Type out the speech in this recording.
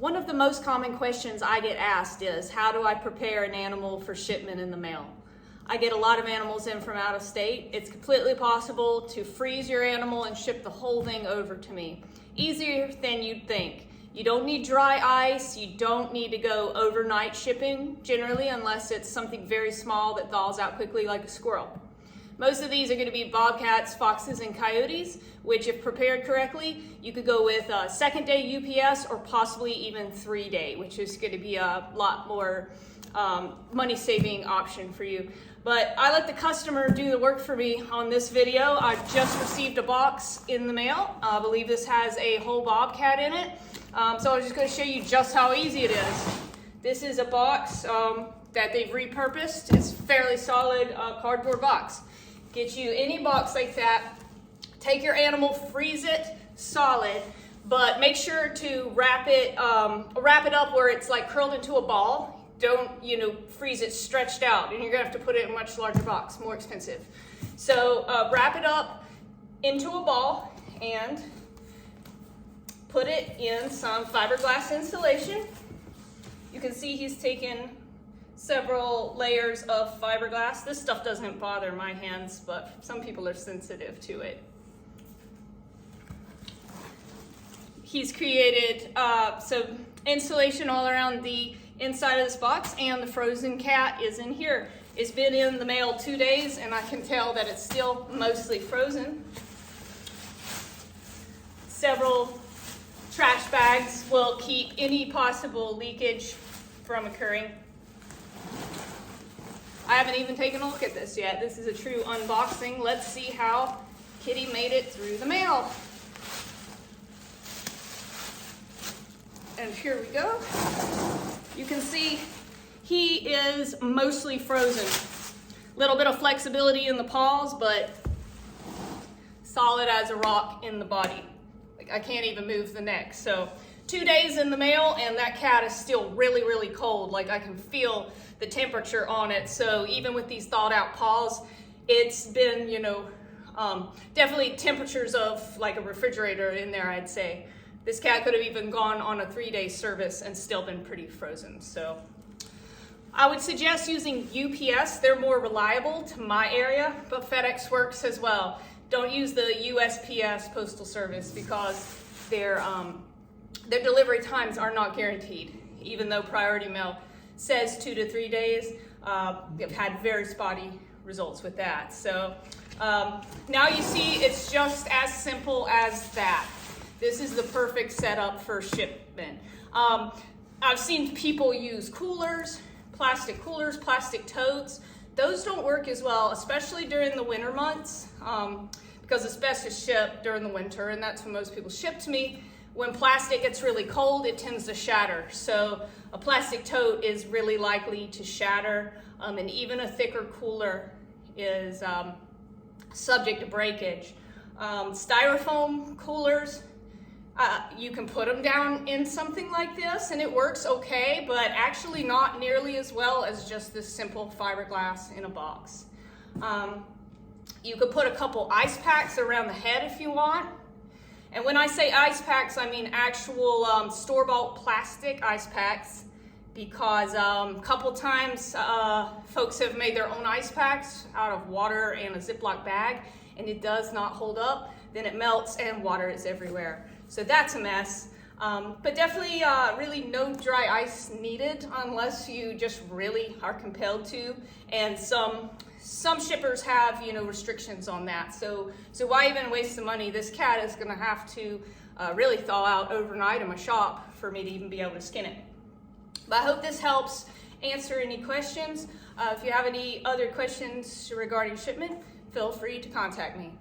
One of the most common questions I get asked is, how do I prepare an animal for shipment in the mail? I get a lot of animals in from out of state. It's completely possible to freeze your animal and ship the whole thing over to me. Easier than you'd think. You don't need dry ice, you don't need to go overnight shipping generally, unless it's something very small that thaws out quickly like a squirrel. Most of these are going to be bobcats, foxes, and coyotes, which if prepared correctly, you could go with a second day UPS or possibly even 3-day, which is going to be a lot more money-saving option for you. But I let the customer do the work for me on this video. I've just received a box in the mail. I believe this has a whole bobcat in it. So I was just going to show you just how easy it is. This is a box that they've repurposed. It's a fairly solid cardboard box. Get you any box like that. Take your animal, freeze it solid, but make sure to wrap it up where it's like curled into a ball. Don't, freeze it stretched out, and you're gonna have to put it in a much larger box, more expensive. So wrap it up into a ball and put it in some fiberglass insulation. You can see he's taken several layers of fiberglass. This stuff doesn't bother my hands, but some people are sensitive to it. He's created some insulation all around the inside of this box, and the frozen cat is in here. It's been in the mail 2 days, and I can tell that it's still mostly frozen. Several trash bags will keep any possible leakage from occurring. I haven't even taken a look at this yet. This is a true unboxing. Let's see how Kitty made it through the mail. And here we go. You can see he is mostly frozen. A little bit of flexibility in the paws, but solid as a rock in the body. Like, I can't even move the neck. So 2 days in the mail, and that cat is still really, really cold. Like, I can feel the temperature on it. So even with these thawed out paws, it's been, definitely temperatures of like a refrigerator in there, I'd say. This cat could have even gone on a 3-day service and still been pretty frozen. So I would suggest using UPS. They're more reliable to my area, but FedEx works as well. Don't use the USPS postal service because their delivery times are not guaranteed. Even though priority mail says 2 to 3 days, they've had very spotty results with that. So now you see it's just as simple as that. This is the perfect setup for shipment. I've seen people use coolers, plastic totes. Those don't work as well, especially during the winter months, because it's best to ship during the winter, and that's when most people ship to me. When plastic gets really cold, it tends to shatter. So a plastic tote is really likely to shatter, and even a thicker cooler is subject to breakage. Styrofoam coolers, you can put them down in something like this and it works okay, but actually not nearly as well as just this simple fiberglass in a box. You could put a couple ice packs around the head if you want. And when I say ice packs, I mean actual store-bought plastic ice packs, because a couple times folks have made their own ice packs out of water and a Ziploc bag, and it does not hold up. Then it melts and water is everywhere. So that's a mess. But definitely really no dry ice needed unless you just really are compelled to. And some shippers have, restrictions on that. So why even waste the money? This cat is gonna have to really thaw out overnight in my shop for me to even be able to skin it. But I hope this helps answer any questions. If you have any other questions regarding shipment, feel free to contact me.